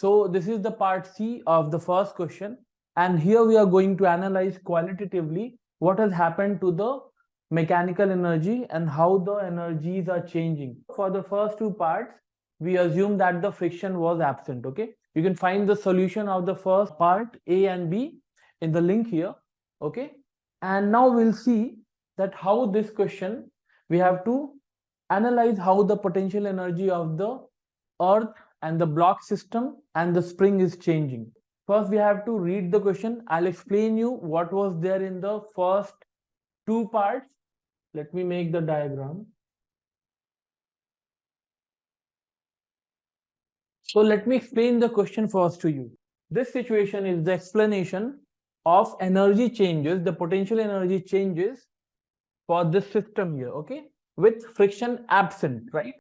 So this is the part C of the first question. And here we are going to analyze qualitatively what has happened to the mechanical energy and how the energies are changing. For the first two parts, we assume that the friction was absent. Okay. You can find the solution of the first part A and B in the link here. Okay. And now we'll see that how this question, we have to analyze how the potential energy of the earth and the block system and the spring is changing. First, we have to read the question. I'll explain you what was there in the first two parts. Let me make the diagram. So let me explain the question first to you. This situation is the explanation of energy changes, the potential energy changes for this system here, okay, with friction absent, right?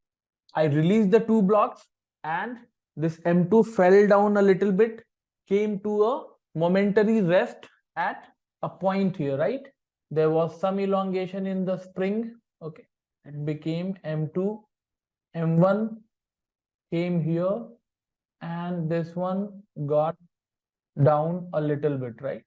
I released the two blocks and this M2 fell down a little bit, came to a momentary rest at a point here, right? There was some elongation in the spring, okay, it became M2, M1 came here, and this one got down a little bit, right?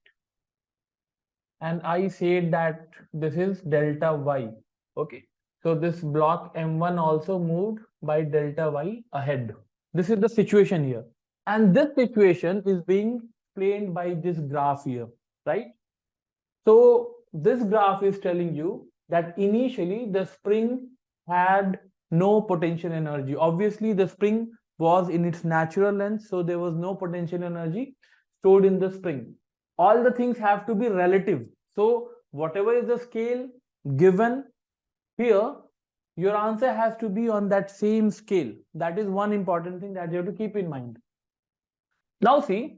And I said that this is delta Y, okay? So this block M1 also moved by delta Y ahead. This is the situation here. And this situation is being explained by this graph here, right? So this graph is telling you that initially the spring had no potential energy. Obviously, the spring was in its natural length, so there was no potential energy stored in the spring. All the things have to be relative. So whatever is the scale given here, your answer has to be on that same scale. That is one important thing that you have to keep in mind. Now see,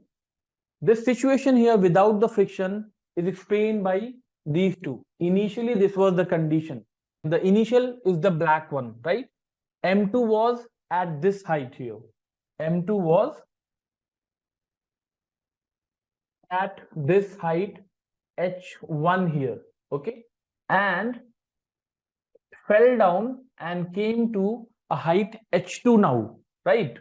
this situation here without the friction is explained by these two. Initially, this was the condition. The initial is the black one, right? M2 was at this height here. M2 was at this height H1 here, okay? And fell down and came to a height H2 now, right?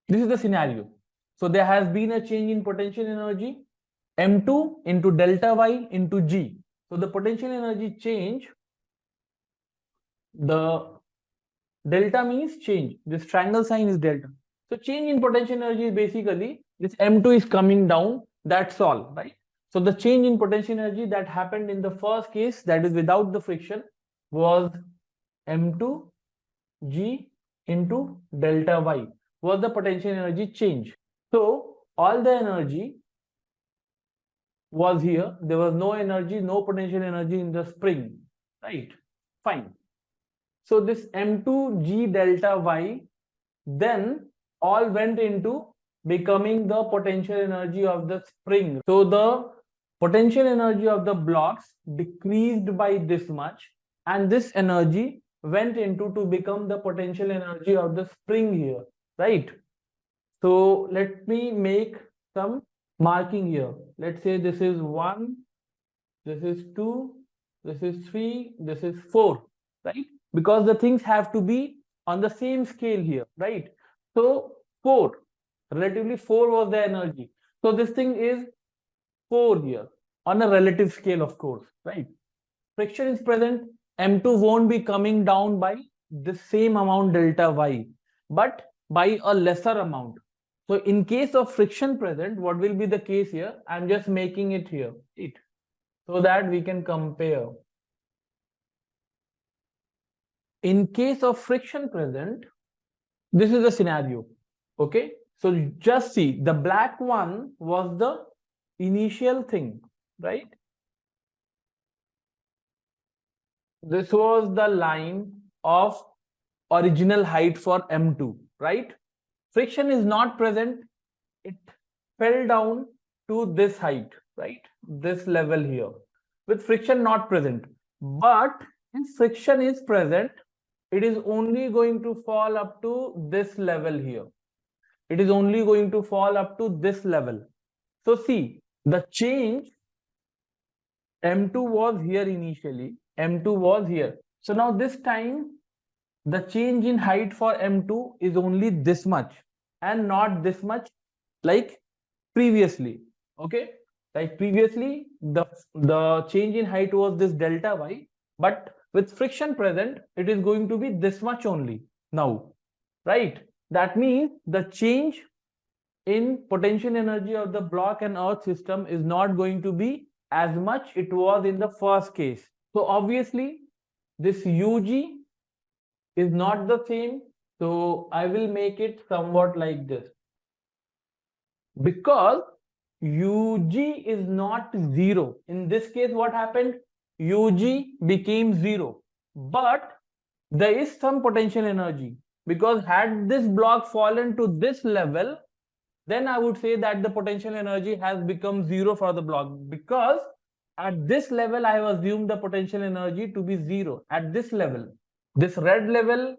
This is the scenario. So there has been a change in potential energy, M2 into delta Y into G. So the potential energy change, the delta means change. This triangle sign is delta. So change in potential energy is basically this M2 is coming down. That's all, right? So the change in potential energy that happened in the first case, that is without the friction, was M2 G into delta Y was the potential energy change. So all the energy was here. There was no energy, no potential energy in the spring, right? Fine. So this M2 G delta Y then all went into becoming the potential energy of the spring. So the potential energy of the blocks decreased by this much, and this energy went into to become the potential energy of the spring here, right? So let me make some marking here. Let's say this is 1, this is 2, this is 3, this is 4, right? Because the things have to be on the same scale here, right? So 4, relatively 4 was the energy. So this thing is 4 here on a relative scale, of course, right? Friction is present, M2 won't be coming down by the same amount delta Y, but by a lesser amount. So in case of friction present, what will be the case here? I'm just making it here, right? So that we can compare. In case of friction present, this is the scenario, okay? So just see, the black one was the initial thing, right? This was the line of original height for M2, right? Friction is not present, it fell down to this height, right? This level here, with friction not present. But if friction is present, it is only going to fall up to this level here. It is only going to fall up to this level. So see, the change, M2 was here initially, M2 was here. So now this time, the change in height for M2 is only this much. and not this much like previously. Okay, like previously the change in height was this delta y, but with friction present it is going to be this much only now, right? That means the change in potential energy of the block and earth system is not going to be as much it was in the first case. So obviously this ug is not the same, so I will make it somewhat like this, because ug is not zero. In this case what happened, ug became zero, but there is some potential energy, because had this block fallen to this level, then I would say that the potential energy has become zero for the block, because at this level I have assumed the potential energy to be zero at this level. This red level,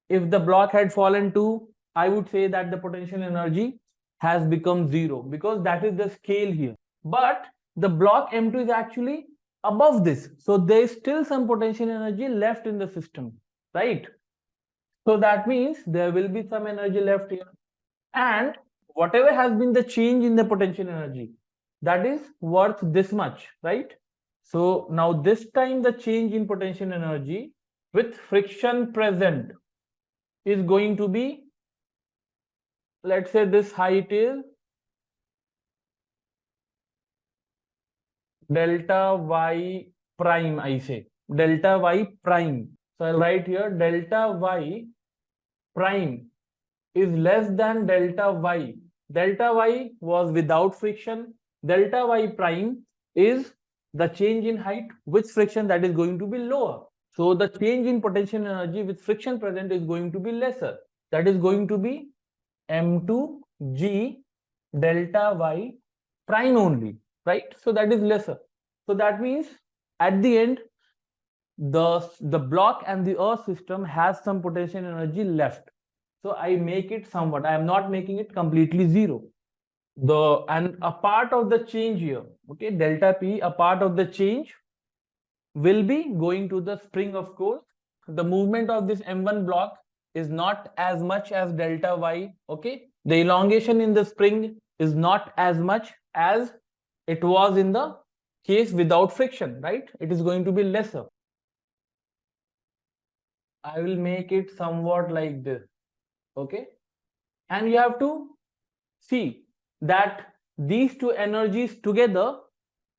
if the block had fallen to, I would say that the potential energy has become zero, because that is the scale here. But the block M2 is actually above this, so there is still some potential energy left in the system, right? So that means there will be some energy left here, and whatever has been the change in the potential energy, that is worth this much, right? So now this time the change in potential energy with friction present is going to be, let's say this height is delta y prime, I say delta y prime. So I'll write here delta y prime is less than delta y. Delta y was without friction. Delta y prime is the change in height with friction, that is going to be lower. So the change in potential energy with friction present is going to be lesser. That is going to be m2g delta y prime only, right? So that is lesser. So that means at the end, the block and the earth system has some potential energy left. So I make it somewhat, I am not making it completely zero. And a part of the change here, okay, delta p, a part of the change will be going to the spring, of course. The movement of this m1 block is not as much as delta y, okay. The elongation in the spring is not as much as it was in the case without friction, right? It is going to be lesser. I will make it somewhat like this, okay. And you have to see that these two energies together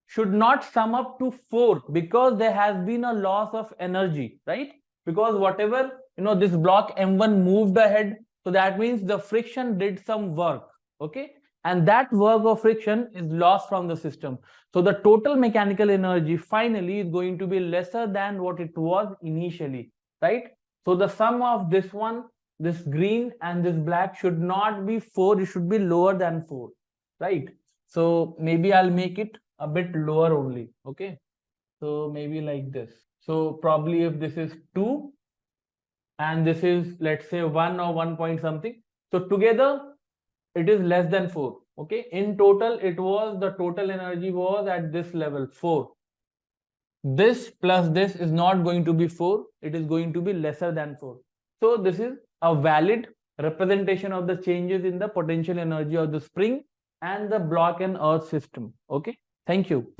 should not sum up to 4, because there has been a loss of energy, right? Because whatever, this block m1 moved ahead, so that means the friction did some work, okay, and that work of friction is lost from the system. So the total mechanical energy finally is going to be lesser than what it was initially, right? So the sum of this one, this green and this black, should not be 4, it should be lower than 4, right? So maybe I'll make it a bit lower only, okay. So maybe like this. So probably if this is 2 and this is, let's say, 1 or 1 point something, so together it is less than 4, okay. In total, it was, the total energy was at this level 4. This plus this is not going to be 4, it is going to be lesser than 4. So this is a valid representation of the changes in the potential energy of the spring and the block and earth system, okay. Thank you.